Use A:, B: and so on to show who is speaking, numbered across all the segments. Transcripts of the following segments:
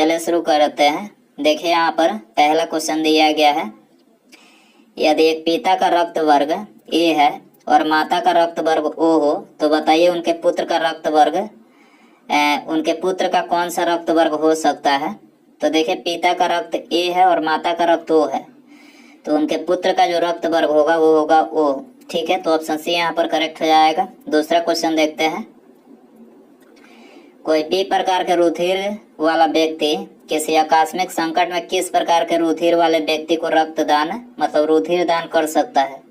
A: चलिए शुरू करते हैं। देखिए यहाँ पर पहला क्वेश्चन दिया गया है, यदि एक पिता का रक्त वर्ग ए है और माता का रक्त वर्ग ओ हो तो बताइए उनके पुत्र का रक्त वर्ग उनके पुत्र का कौन सा रक्त वर्ग हो सकता है। तो देखिए पिता का रक्त ए है और माता का रक्त ओ है, तो उनके पुत्र का जो रक्त वर्ग होगा वो होगा ओ। ठीक है, तो ऑप्शन सी यहाँ पर करेक्ट हो जाएगा। दूसरा क्वेश्चन देखते हैं, कोई बी प्रकार के रुधिर वाला व्यक्ति किसी आकस्मिक संकट में किस प्रकार के रुधिर वाले व्यक्ति को रक्तदान मतलब रुधिर दान कर सकता है।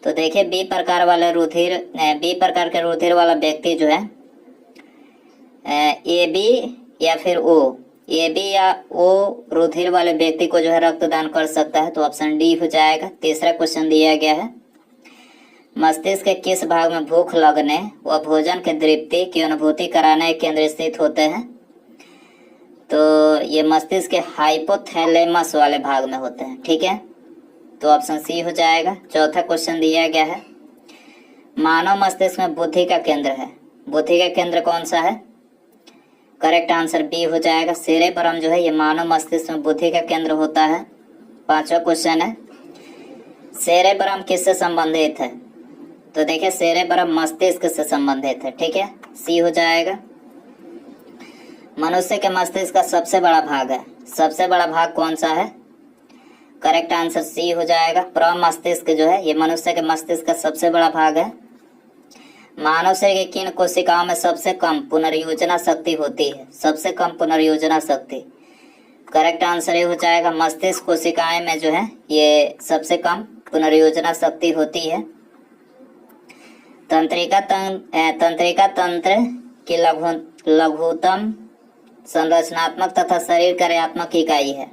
A: तो देखिए बी प्रकार के रुधिर वाला व्यक्ति जो है ए बी या फिर ओ, ए बी या ओ रुधिर वाले व्यक्ति को जो है रक्तदान कर सकता है, तो ऑप्शन डी हो जाएगा। तीसरा क्वेश्चन दिया गया है, मस्तिष्क के किस भाग में भूख लगने व भोजन के तृप्ति की अनुभूति कराने के केंद्र स्थित होते हैं। तो ये मस्तिष्क के हाइपोथैलेमस वाले भाग में होते हैं। ठीक है, तो ऑप्शन सी हो जाएगा। चौथा क्वेश्चन दिया गया है, मानव मस्तिष्क में बुद्धि का केंद्र है, बुद्धि का केंद्र कौन सा है। करेक्ट आंसर बी हो जाएगा। सेरेब्रम जो है ये मानव मस्तिष्क में बुद्धि का केंद्र होता है। पांचवा क्वेश्चन है, सेरेब्रम किससे संबंधित है। तो देखिए सेरेब्रम मस्तिष्क से संबंधित है। ठीक है, सी हो जाएगा। मनुष्य के मस्तिष्क का सबसे बड़ा भाग है, सबसे बड़ा भाग कौन सा है। करेक्ट आंसर सी हो जाएगा। प्रमस्तिष्क जो है ये मनुष्य के मस्तिष्क का सबसे बड़ा भाग है। मानव शरीर की किन कोशिकाओं में सबसे कम पुनर्योजना शक्ति होती है, सबसे कम पुनर्योजना शक्ति। करेक्ट आंसर ये हो जाएगा, मस्तिष्क कोशिकाएं में जो है ये सबसे कम पुनर्योजना शक्ति होती है। तंत्रिका तंत्र की लघुतम संरचनात्मक तथा शरीर कार्यात्मक इकाई है,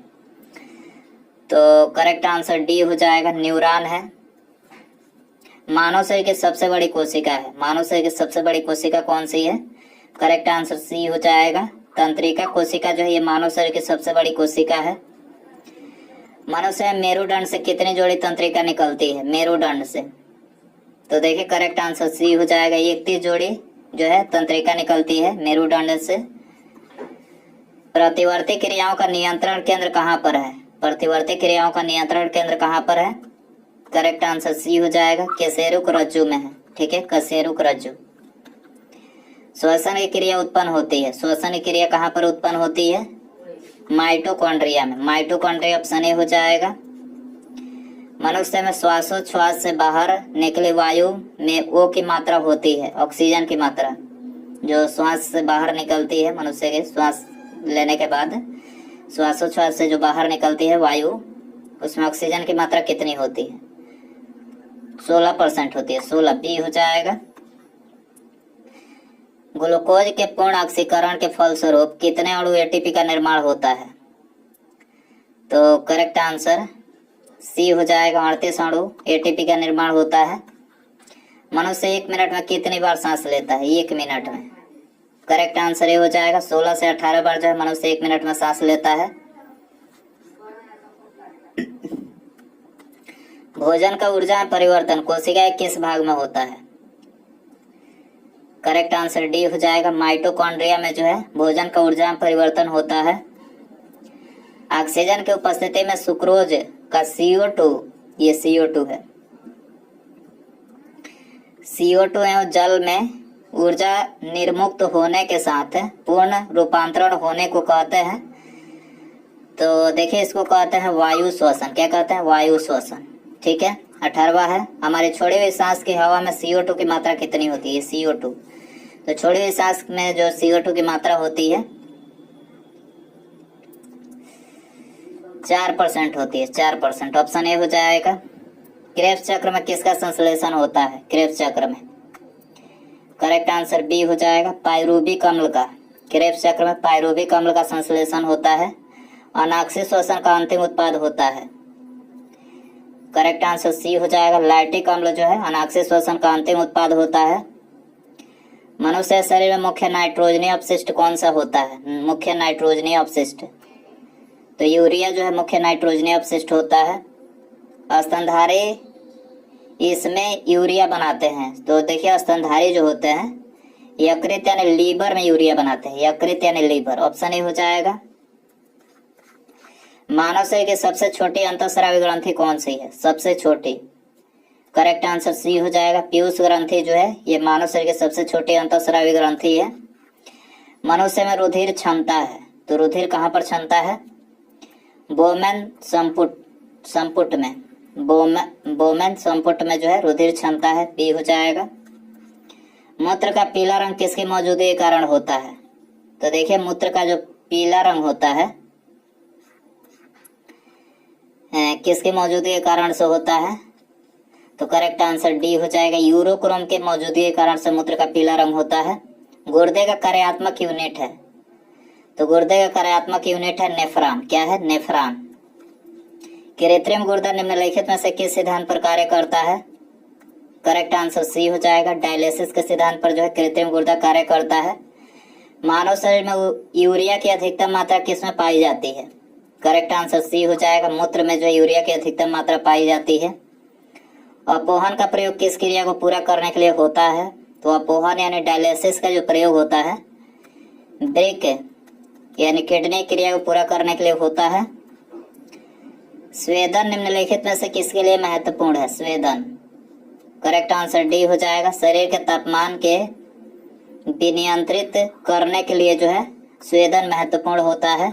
A: तो करेक्ट आंसर डी हो जाएगा, न्यूरॉन है। मानव शरीर की सबसे बड़ी कोशिका है, मानव शरीर की सबसे बड़ी कोशिका कौन सी है। करेक्ट आंसर सी हो जाएगा, तंत्रिका कोशिका जो है ये मानव शरीर की सबसे बड़ी कोशिका है। मनुष्य में मेरुदंड से कितनी जोड़ी तंत्रिका निकलती है, मेरुदंड से। तो देखिए करेक्ट आंसर सी हो जाएगा, 31 जोड़ी जो है तंत्रिका निकलती है मेरुदंड से। प्रतिवर्ती क्रियाओं का नियंत्रण केंद्र कहाँ पर है, प्रतिवर्ती क्रियाओं का नियंत्रण केंद्र कहाँ पर है। करेक्ट आंसर सी हो जाएगा, कशेरुक रज्जु में है। ठीक है, कशेरुक रज्जु। श्वसन की क्रिया उत्पन्न होती है, श्वसन की क्रिया कहाँ पर उत्पन्न होती है, माइटोकॉन्ड्रिया में, माइटोकॉन्ड्रिया ऑप्शन ए हो जाएगा। मनुष्य में श्वासोच्छ्वास से बाहर निकले वायु में ओ की मात्रा होती है, ऑक्सीजन की मात्रा जो श्वास से बाहर निकलती है, मनुष्य के श्वास लेने के बाद श्वासोच्छ्वास से जो बाहर निकलती है वायु, उसमें ऑक्सीजन की मात्रा कितनी होती है, 16% होती है, 16 बी हो जाएगा। ग्लूकोज के पूर्ण ऑक्सीकरण के फलस्वरूप कितने अणु एटीपी का निर्माण होता है। तो करेक्ट आंसर सी हो जाएगा, 38 अणु एटीपी का निर्माण होता है। मनुष्य 1 मिनट में कितनी बार सांस लेता है, 1 मिनट में। करेक्ट आंसर ये हो जाएगा, 16 से 18 बार जो है मनुष्य 1 मिनट में सांस लेता है। भोजन का ऊर्जा में परिवर्तन कोशिका के किस भाग में होता है। करेक्ट आंसर डी हो जाएगा, माइटोकॉन्ड्रिया में जो है भोजन का ऊर्जा में परिवर्तन होता है। ऑक्सीजन की उपस्थिति में सुक्रोज का CO2, ये CO2 है, CO2 एवं जल में ऊर्जा निर्मुक्त होने के साथ पूर्ण रूपांतरण होने को कहते हैं। तो देखिए इसको कहते हैं वायु श्वसन। क्या कहते हैं, वायु श्वसन। ठीक है, 18वां है, हमारे छोड़ी हुई सांस की हवा में CO2 की मात्रा कितनी होती है, CO2। तो छोड़ी हुई सांस में जो CO2 की मात्रा होती है 4% होती है, 4%। ऑप्शन ए हो जाएगा। क्रेब्स चक्र में किसका संश्लेषण होता है, क्रेब्स चक्र में। करेक्ट आंसर बी हो जाएगा, पाइरूबिक अम्ल का। क्रेब्स चक्र में पाइरूबिक अम्ल का संश्लेषण होता है। अनाक्षी श्वसन का अंतिम उत्पाद होता है। करेक्ट आंसर सी हो जाएगा, लैक्टिक अम्ल जो है अनाक्षी श्वसन का अंतिम उत्पाद होता है। मनुष्य शरीर में मुख्य नाइट्रोजनीय अपशिष्ट कौन सा होता है, मुख्य नाइट्रोजनीय अपशिष्ट। तो यूरिया जो है मुख्य नाइट्रोजनीय अपशिष्ट होता है। स्तनधारी इसमें यूरिया बनाते हैं। तो देखिए स्तनधारी जो होते हैं यकृत यानी लीवर में यूरिया बनाते हैं, यकृत यानी लीवर, ऑप्शन ए हो जाएगा। मानव शरीर की सबसे छोटी अंतःस्रावी ग्रंथि कौन सी है? सबसे छोटी, करेक्ट आंसर सी हो जाएगा। पीयूष ग्रंथि जो है ये मानव शरीर की सबसे छोटी अंतःस्रावी ग्रंथि है। मनुष्य में रुधिर क्षमता है, तो रुधिर कहाँ पर क्षमता है? बोमेन संपुट में, बोमेन संपुट में जो है रुधिर क्षमता है, बी हो जाएगा। मूत्र का पीला रंग किसकी मौजूदगी के कारण होता है? तो देखिए मूत्र का जो पीला रंग होता है किसकी मौजूदगी के कारण से होता है? तो करेक्ट आंसर डी हो जाएगा, यूरोक्रोम के मौजूदगी के कारण से मूत्र का पीला रंग होता है। गुर्दे का कार्यात्मक यूनिट है, तो गुर्दे का कार्यात्मक यूनिट है नेफ्रॉन। क्या है? नेफ्रॉन। कृत्रिम गुर्दा निम्नलिखित में से किस सिद्धांत पर कार्य करता है? करेक्ट आंसर सी हो जाएगा, डायलिसिस के सिद्धांत पर जो है कृत्रिम गुर्दा कार्य करता है। मानव शरीर में यूरिया की अधिकतम मात्रा किसमें पाई जाती है? करेक्ट आंसर सी हो जाएगा, मूत्र में जो यूरिया की अधिकतम मात्रा पाई जाती है। अपोहन का प्रयोग किस क्रिया को पूरा करने के लिए होता है? तो अपोहन यानी डायलिसिस का जो प्रयोग होता है ब्रेक यानी किडनी क्रिया को पूरा करने के लिए होता है। स्वेदन निम्नलिखित में से किसके लिए महत्वपूर्ण है? स्वेदन, करेक्ट आंसर डी हो जाएगा। शरीर के तापमान के विनियंत्रित करने के लिए जो है स्वेदन महत्वपूर्ण होता है।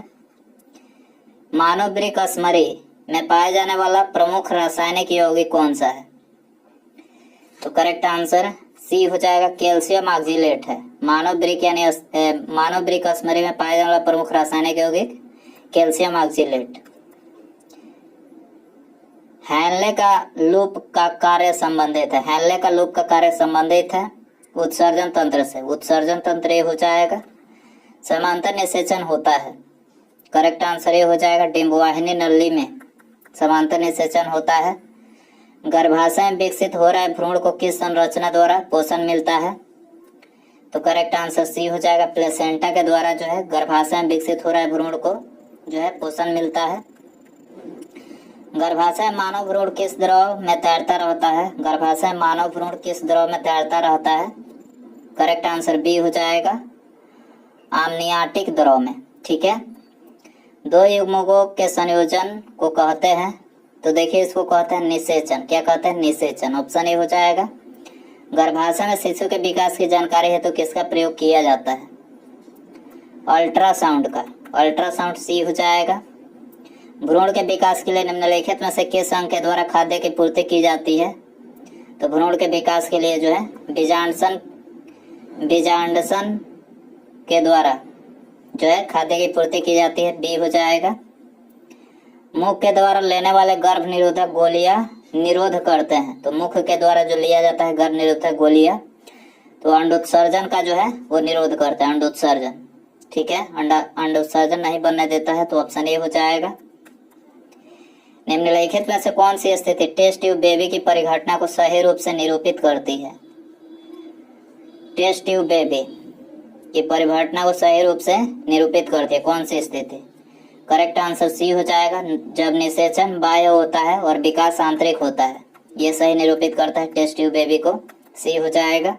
A: मानव वृक्कस्मरी में पाया जाने वाला प्रमुख रासायनिक यौगिक कौन सा है? तो करेक्ट आंसर सी हो जाएगा, कैल्शियम ऑक्जेलेट है। मानव वृक्कस्मरी में पाया जाने वाला प्रमुख रासायनिक यौगिक कैल्शियम ऑक्जेलेट। हैनले का लूप का कार्य संबंधित है, हैनले का लूप का कार्य संबंधित है उत्सर्जन तंत्र से, उत्सर्जन तंत्र ये हो जाएगा। समांतर निषेचन होता है, करेक्ट आंसर ये हो जाएगा, डिंबवाहिनी नली में समांतर निषेचन होता है। गर्भाशय में विकसित हो रहा है भ्रूण को किस संरचना द्वारा पोषण मिलता है? तो करेक्ट आंसर सी हो जाएगा, प्लेसेंटा के द्वारा जो है गर्भाशय में विकसित हो रहा है भ्रूण को जो है पोषण मिलता है। गर्भाशय मानव भ्रूण किस द्रव में तैरता रहता है? गर्भाशय मानव भ्रूण किस द्रव में तैरता रहता है? करेक्ट आंसर बी हो जाएगा, आमनियाटिक द्रव में। ठीक है, दो युग्मकों के संयोजन को कहते हैं, तो देखिए इसको कहते हैं निषेचन। क्या कहते हैं? निषेचन, ऑप्शन ए हो जाएगा। गर्भाशय में शिशु के विकास की जानकारी है तो किसका प्रयोग किया जाता है? अल्ट्रासाउंड का, अल्ट्रासाउंड सी हो जाएगा। भ्रूण के विकास के लिए निम्नलिखित में से किस अंग के द्वारा खाद्य की पूर्ति की जाती है? तो भ्रूण के विकास के लिए जो है बीजांडसन के द्वारा जो है खाद्य की पूर्ति की जाती है, बी हो जाएगा। मुख के द्वारा लेने वाले गर्भ निरोधक गोलियां निरोध करते हैं, तो मुख के द्वारा जो लिया जाता है गर्भ निरोधक गोलियां तो अंडोत्सर्जन का जो है वो निरोध करता है, अंडोत्सर्जन। ठीक है, अंडोत्सर्जन नहीं बनने देता है, तो ऑप्शन ए हो जाएगा। निम्नलिखित में से कौन सी स्थिति टेस्ट ट्यूब बेबी की परिघटना को सही रूप से निरूपित करती है? टेस्ट ट्यूब बेबी की परिघटना को सही रूप से निरूपित करती है, कौन सी स्थिति? करेक्ट आंसर सी हो जाएगा, जब निषेचन बाह्य होता है और विकास आंतरिक होता है, ये सही निरूपित करता है टेस्ट ट्यूब बेबी को, सी हो जाएगा।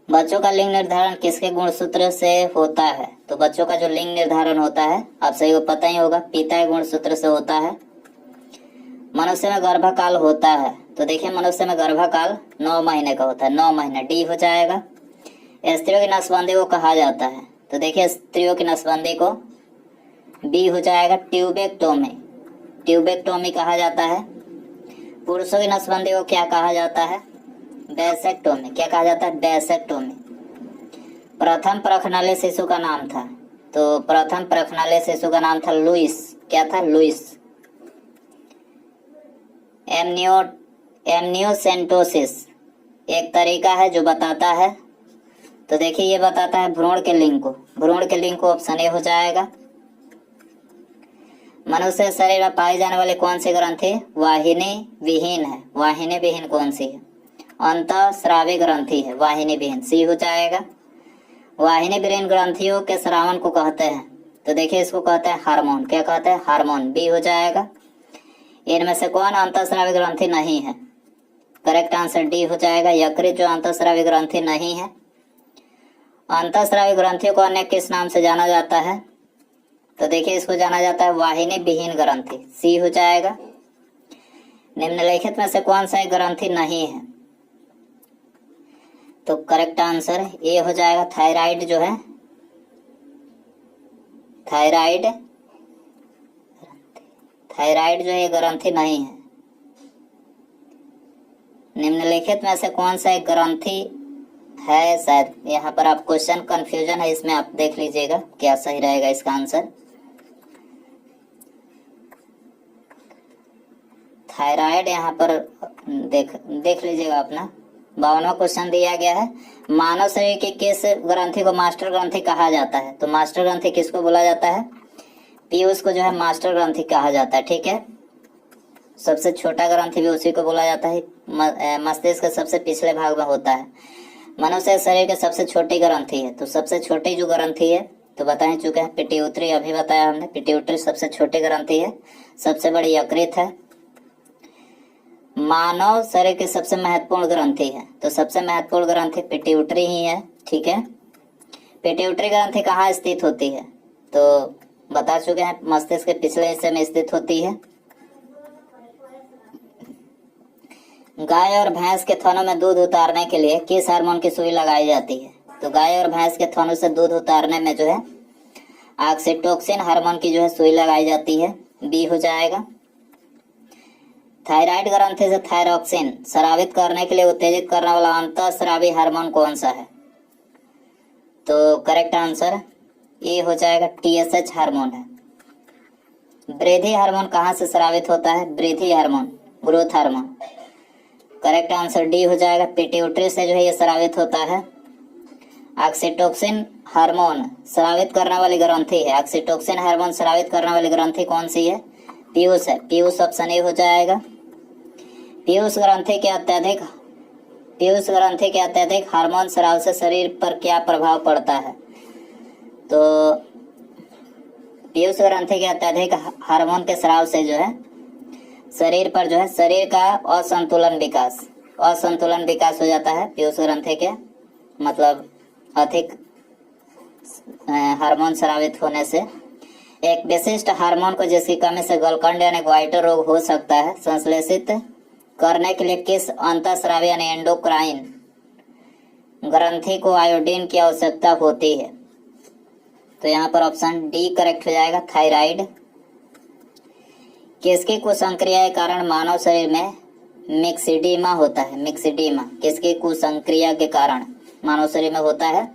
A: बच्चों का लिंग निर्धारण किसके गुणसूत्र से होता है? तो बच्चों का जो लिंग निर्धारण होता है आप सही को पता ही होगा, पिता के गुणसूत्र से होता है। मनुष्य में गर्भकाल होता है, तो देखिए मनुष्य में गर्भकाल 9 महीने का होता है, 9 महीने, डी हो जाएगा। स्त्रियों की नसबंदी को कहा जाता है, तो देखिए स्त्रियों की नसबंदी को बी हो जाएगा, ट्यूबेक्टोमी, ट्यूबेक्टोमी कहा जाता है। पुरुषों की नसबंदी को क्या कहा जाता है? वैसेक्टोमी। क्या कहा जाता है? वैसेक्टोमी। प्रथम प्रखनालीय शिशु का नाम था, तो प्रथम प्रखनालीय शिशु का नाम था लुइस। क्या था? लुइस। एमनियोसेंटोसिस एक तरीका है जो बताता है, तो देखिए ये बताता है भ्रूण के लिंग को, भ्रूण के लिंग को ऑप्शन ए हो जाएगा। मनुष्य शरीर में पाई जाने वाली कौन सी ग्रंथि वाहिनी विहीन है? वाहिनी विहीन कौन सी है? अंतःस्रावी ग्रंथि है, वाहिनी विहीन, सी हो जाएगा। वाहिनी विहीन ग्रंथियों के स्रावन को कहते हैं, तो देखिए इसको कहते हैं हार्मोन। क्या कहते हैं? हार्मोन, बी हो जाएगा। इनमें से कौन अंतःस्रावी ग्रंथि नहीं है? करेक्ट आंसर डी हो जाएगा, यकृत जो अंतःस्रावी ग्रंथि नहीं है अंतःस्रावी ग्रंथि को अन्य किस नाम से जाना जाता है? तो देखिए इसको जाना जाता है वाहिनी विहीन ग्रंथि, सी हो जाएगा। निम्नलिखित में से कौन सा एक ग्रंथि नहीं है? तो करेक्ट आंसर ए हो जाएगा थायराइड जो है, थायराइड जो है ये ग्रंथि नहीं है। निम्नलिखित में से कौन सा एक ग्रंथि है? शायद यहाँ पर आप क्वेश्चन कंफ्यूजन है, इसमें आप देख लीजिएगा क्या सही रहेगा इसका आंसर। थायराइड यहाँ पर देख लीजिएगा अपना 52वां क्वेश्चन दिया गया है। मानव शरीर के किस ग्रंथि को मास्टर ग्रंथि कहा जाता है? तो मास्टर ग्रंथि किसको बोला जाता है? पीयूष को जो है मास्टर ग्रंथि कहा जाता है, ठीक है। सबसे छोटा ग्रंथि भी उसी को बोला जाता है, मस्तिष्क के सबसे पिछले भाग में होता है। मनुष्य शरीर के सबसे छोटी ग्रंथि है, तो सबसे छोटी जो ग्रंथि है तो बता ही चुके हैं, पिट्यूटरी, अभी बताया हमने, पिट्यूटरी सबसे छोटी ग्रंथि है, सबसे बड़ी यकृत है। मानव शरीर की सबसे महत्वपूर्ण ग्रंथि है, तो सबसे महत्वपूर्ण ग्रंथि पिट्यूटरी ही है, ठीक है। पिट्यूटरी ग्रंथि कहाँ स्थित होती है? तो बता चुके हैं, मस्तिष्क के पिछले हिस्से में स्थित होती है। गाय और भैंस के थनों में दूध उतारने के लिए किस हार्मोन की सुई लगाई जाती है? तो गाय और भैंस के थनों से दूध उतारने में जो है ऑक्सीटोसिन हार्मोन की जो है सुई लगाई जाती है, बी हो जाएगा। थायराइड ग्रंथि से थायरॉक्सिन स्रावित करने के लिए उत्तेजित करने वाला अंतःस्रावी हार्मोन कौन सा है? तो करेक्ट आंसर ये हो जाएगा TSH हार्मोन है। वृद्धि हार्मोन कहाँ से स्रावित होता है? वृद्धि hormone, growth hormone. Correct answer D हो जाएगा, पिट्यूटरी से जो है ये स्रावित होता है। ऑक्सीटोसिन हार्मोन स्रावित करने वाली ग्रंथि है, ऑक्सीटोसिन हार्मोन स्रावित करने वाली ग्रंथि कौन सी है? पीयूष है, पीयूष ऑप्शन ए हो जाएगा। पीयूष ग्रंथि के अत्यधिक हार्मोन स्राव से शरीर पर क्या प्रभाव पड़ता है? तो पीयूष ग्रंथि के अत्यधिक हार्मोन के स्राव से जो है शरीर पर जो है शरीर का असंतुलन विकास हो जाता है। पीयूष ग्रंथि के मतलब अधिक हार्मोन स्रावित होने से एक विशिष्ट हार्मोन को जिसकी कमी से गलकंड यानी ग्वाइटर रोग हो सकता है, संश्लेषित करने के लिए किस अंतःस्रावी यानी एंडोक्राइन ग्रंथि को आयोडीन की आवश्यकता होती है? तो यहाँ पर ऑप्शन डी करेक्ट हो जाएगा, थायराइड। किसकी कुसंक्रिया के कारण मानव शरीर में मिक्सिडीमा होता है? मिक्सिडीमा किसकी कुसंक्रिया के कारण मानव शरीर में होता है?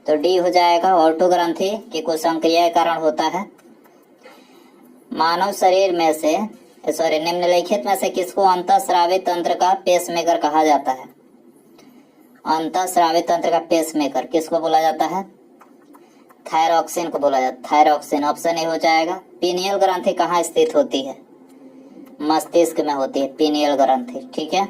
A: तो डी हो जाएगा, ऑर्टो ग्रंथि की कुसंक्रिया के कारण होता है। मानव शरीर में से निम्नलिखित में से किसको अंतःस्रावी तंत्र का पेसमेकर कहा जाता है? अंतःस्रावी तंत्र का पेसमेकर किसको बोला जाता है? थायरॉक्सिन को बोला जाता है, थायरॉक्सिन ऑप्शन ए हो जाएगा। पीनियल ग्रंथि कहाँ स्थित होती है? मस्तिष्क में होती है पीनियल ग्रंथि, ठीक है।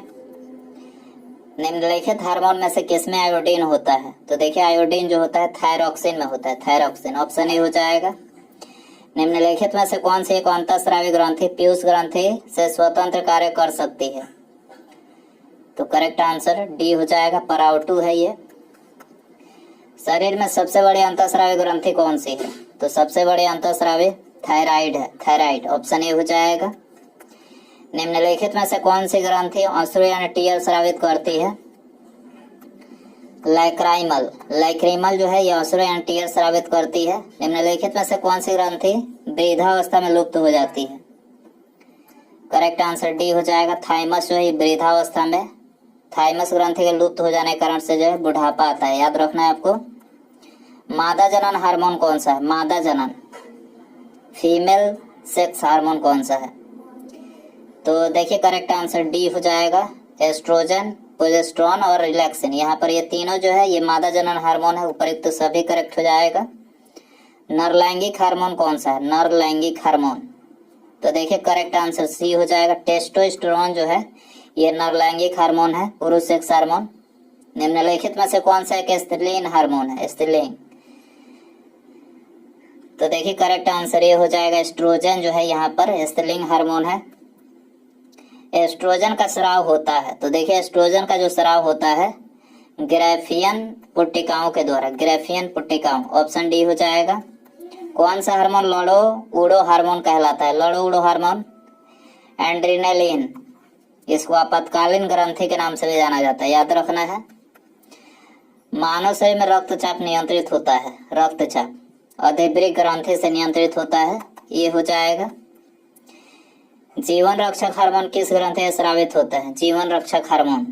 A: निम्नलिखित हार्मोन में से किसमें आयोडीन होता है? तो देखिए आयोडीन जो होता है थायरॉक्सिन में होता है, थायरॉक्सिन ऑप्शन ए हो जाएगा। निम्नलिखित में से कौन सी एक अंतःस्रावी ग्रंथि पीयूष ग्रंथि से स्वतंत्र कार्य कर सकती है? तो करेक्ट आंसर डी हो जाएगा, पराउटू है ये। शरीर में सबसे बड़ी अंतःस्रावी ग्रंथि कौन सी है? तो सबसे बड़ी अंतःस्रावी थायराइड है, थायराइड ऑप्शन ए हो जाएगा। निम्नलिखित में से कौन सी ग्रंथि अश्रु यानी टीयर स्रावित करती है? लाइक्रीमल जो है ये अश्रु यानी टीयर स्रावित करती है। निम्नलिखित में से कौन सी ग्रंथि वृद्धावस्था में लुप्त हो जाती है? करेक्ट आंसर डी हो जाएगा, थाइमस जो है वृद्धावस्था में, थाइमस ग्रंथि के लुप्त हो जाने के कारण से जो है बुढ़ापा आता है, याद रखना है आपको। मादा जनन हार्मोन कौन सा है? मादा जनन फीमेल सेक्स हार्मोन कौन सा है? तो देखिए करेक्ट आंसर डी हो जाएगा, एस्ट्रोजन, प्रोजेस्टेरोन और रिलैक्सिन। यहाँ पर ये तीनों जो है ये मादा जनन हार्मोन है, उपयुक्त तो सभी करेक्ट हो जाएगा। नरलैंगिक हार्मोन कौन सा है? नरलैंगिक हार्मोन, तो देखिए करेक्ट आंसर सी हो जाएगा, टेस्टोस्टेरोन जो है ये नरलैंगिक हार्मोन है, पुरुष सेक्स हार्मोन। निम्नलिखित में से कौन सा एक स्त्रीलिंग हार्मोन है? स्त्रीलिंग, तो देखिए करेक्ट आंसर ये हो जाएगा, एस्ट्रोजन जो है यहाँ पर स्त्रीलिंग हार्मोन है। एस्ट्रोजन का स्राव होता है, तो देखिए एस्ट्रोजन का जो स्राव होता है ग्राफियन पुट्टिकाओं के द्वारा, ग्राफियन पुट्टिकाओं, ऑप्शन डी हो जाएगा। कौन सा हार्मोन लड़ो उड़ो हार्मोन कहलाता है? लड़ो उड़ो हार्मोन एड्रेनालिन, इसको आपातकालीन ग्रंथि के नाम से भी जाना जाता है, याद रखना है। मानव शरीर में रक्तचाप नियंत्रित होता है, रक्तचाप अधिवृक्क ग्रंथि से नियंत्रित होता है, ये हो जाएगा। जीवन रक्षक हार्मोन किस ग्रंथि से स्रावित होता है? जीवन रक्षक हार्मोन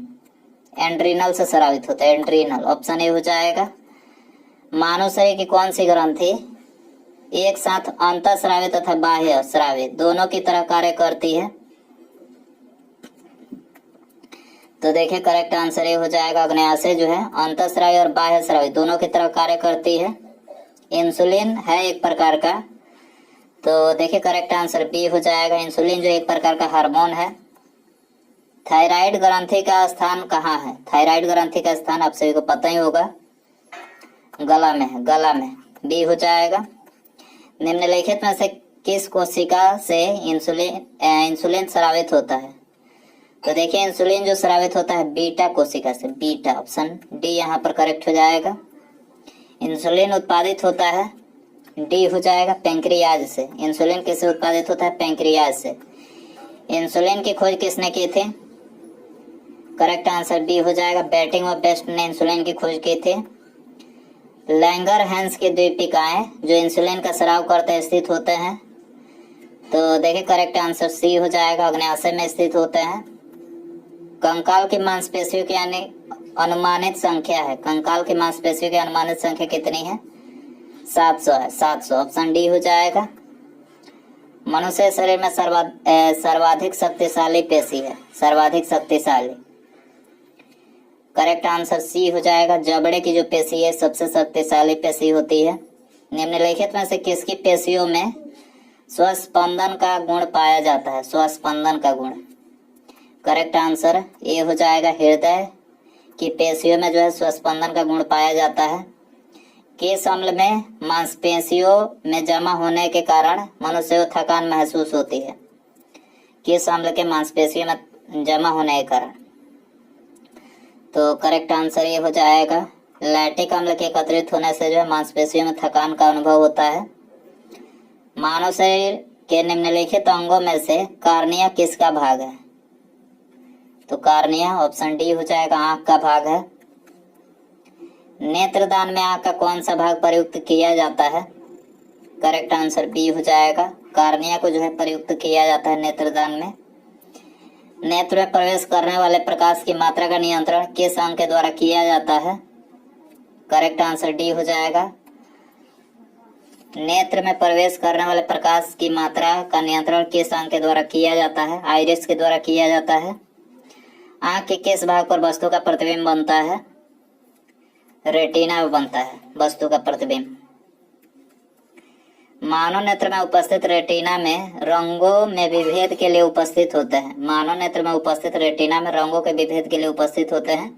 A: एड्रीनल से स्रावित होता है, एड्रीनल, ऑप्शन ए हो जाएगा। मानव शरीर की कौन सी ग्रंथि एक साथ अंतःस्रावित तथा बाह्य स्रावित दोनों की तरह कार्य करती है? तो देखिए करेक्ट आंसर ये हो जाएगा अग्न्याशय जो है अंतःस्रावी और बाह्य स्रावी दोनों की तरह कार्य करती है। इंसुलिन है एक प्रकार का, तो देखिए करेक्ट आंसर बी हो जाएगा। इंसुलिन जो एक प्रकार का हार्मोन है। थायराइड ग्रंथि का स्थान कहाँ है? थायराइड ग्रंथि का स्थान आप सभी को पता ही होगा, गला में है, गला में, बी हो जाएगा। निम्नलिखित में से किस कोशिका से इंसुलिन स्रावित होता है? तो देखिए इंसुलिन जो स्रावित होता है बीटा कोशिका से, बीटा, ऑप्शन डी यहाँ पर करेक्ट हो जाएगा। इंसुलिन उत्पादित होता है, डी हो जाएगा, पैंक्रियाज से। इंसुलिन किससे उत्पादित होता है? पैंक्रियाज से। इंसुलिन की खोज किसने की थी? करेक्ट आंसर बी हो जाएगा, बैटिंग और बेस्ट ने इंसुलिन की खोज की थी। लैंगर हैंस की द्वीपिकाएं जो इंसुलिन का स्राव करते स्थित होते हैं, तो देखिए करेक्ट आंसर सी हो जाएगा, अग्न्याशय में स्थित होते हैं। कंकाल की मांसपेशियों की यानी अनुमानित संख्या है, कंकाल की मांसपेशियों की अनुमानित संख्या कितनी है? 700 है, 700, ऑप्शन डी हो जाएगा। मनुष्य शरीर में सर्वाधिक शक्तिशाली पेशी है, सर्वाधिक शक्तिशाली, करेक्ट आंसर सी हो जाएगा। जबड़े की जो पेशी है सबसे शक्तिशाली पेशी होती है। निम्नलिखित में से किसकी पेशियों में स्वस्पंदन का गुण पाया जाता है? स्वस्पंदन का गुण, करेक्ट आंसर ये हो जाएगा, हृदय की पेशियों में जो है स्वस्पंदन का गुण पाया जाता है। किस अम्ल में मांसपेशियों में जमा होने के कारण मनुष्य को थकान महसूस होती है? किस अम्ल के मांसपेशियों में जमा होने के कारण? तो करेक्ट आंसर ये हो जाएगा, लैक्टिक अम्ल के एकत्रित होने से जो है मांसपेशियों में थकान का अनुभव होता है। मानव शरीर के निम्नलिखित अंगों में से कार्निया किसका भाग है? तो कार्निया ऑप्शन डी हो जाएगा, आंख का भाग है। नेत्रदान में आंख का कौन सा भाग प्रयुक्त किया जाता है? करेक्ट आंसर बी हो जाएगा, कार्निया को जो है प्रयुक्त किया जाता है नेत्रदान में। नेत्र में प्रवेश करने वाले प्रकाश की मात्रा का नियंत्रण किस अंग के द्वारा किया जाता है? करेक्ट आंसर डी हो जाएगा। नेत्र में प्रवेश करने वाले प्रकाश की मात्रा का नियंत्रण किस अंग के द्वारा किया जाता है? आइरिस के द्वारा किया जाता है। आंख के किस भाग पर वस्तु का प्रतिबिंब बनता है? रेटिना में बनता है वस्तु का प्रतिबिंब। मानव नेत्र में उपस्थित रेटिना में रंगों में विभेद के लिए उपस्थित होते हैं। मानव नेत्र में उपस्थित रेटिना में रंगों के विभेद के लिए उपस्थित होते हैं,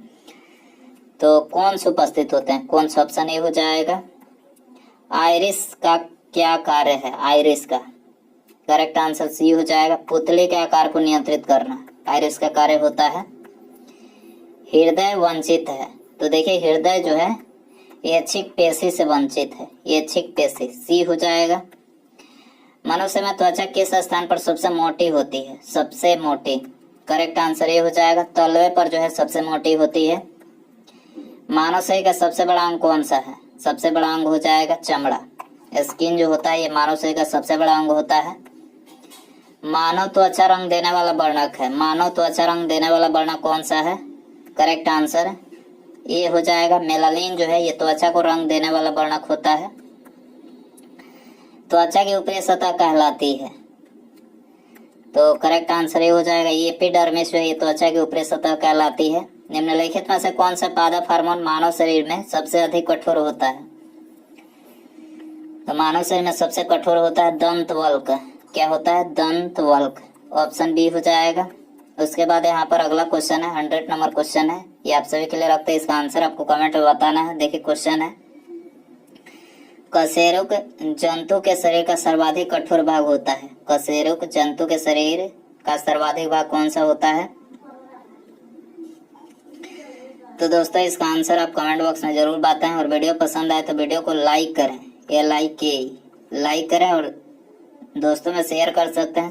A: तो कौन से उपस्थित होते हैं? कौन सा ऑप्शन ए हो जाएगा। आइरिस का क्या कार्य है? आइरिस का करेक्ट आंसर सी हो जाएगा, पुतली के आकार को नियंत्रित करना आइरिस का कार्य होता है। हृदय वंचित है, तो देखिए हृदय जो है ऐच्छिक पेशी से वंचित है, ऐच्छिक पेशी, सी हो जाएगा। मनुष्य में त्वचा किस स्थान पर सबसे मोटी होती है? सबसे मोटी, करेक्ट आंसर ये हो जाएगा, तलवे पर जो है सबसे मोटी होती है। मानव शरीर का सबसे बड़ा अंग कौन सा है? सबसे बड़ा अंग हो जाएगा चमड़ा, स्किन जो होता है ये मानव शरीर का सबसे बड़ा अंग होता है। मानव त्वचा रंग देने वाला वर्णक है, मानव त्वचा रंग देने वाला वर्णक कौन सा है? करेक्ट आंसर ये हो जाएगा, मेलानिन जो है ये त्वचा को रंग देने वाला वर्णक होता है। त्वचा की ऊपरी सतह कहलाती है, तो करेक्ट आंसर ये हो जाएगा, एपिडर्मिस जो है ये त्वचा की ऊपरी सतह कहलाती है। निम्नलिखित में से कौन सा पादप हार्मोन मानव शरीर में सबसे अधिक कठोर होता है? तो मानव शरीर में सबसे कठोर होता है दंतवल्क। क्या होता है? दंतवल्क, ऑप्शन बी हो जाएगा। उसके बाद यहाँ पर अगला क्वेश्चन है, 100 नंबर क्वेश्चन है, ये आप सभी के लिए रखते हैं, इसका आंसर आपको कमेंट में बताना है। देखिए क्वेश्चन है, कशेरुक जंतु के शरीर का सर्वाधिक कठोर भाग होता है? कशेरुक जंतु के शरीर का सर्वाधिक भाग कौन सा होता है? तो दोस्तों इसका आंसर आप कमेंट बॉक्स में जरूर बताएं, और वीडियो पसंद आए तो वीडियो को लाइक करें, LIK लाइक करें, और दोस्तों में शेयर कर सकते हैं।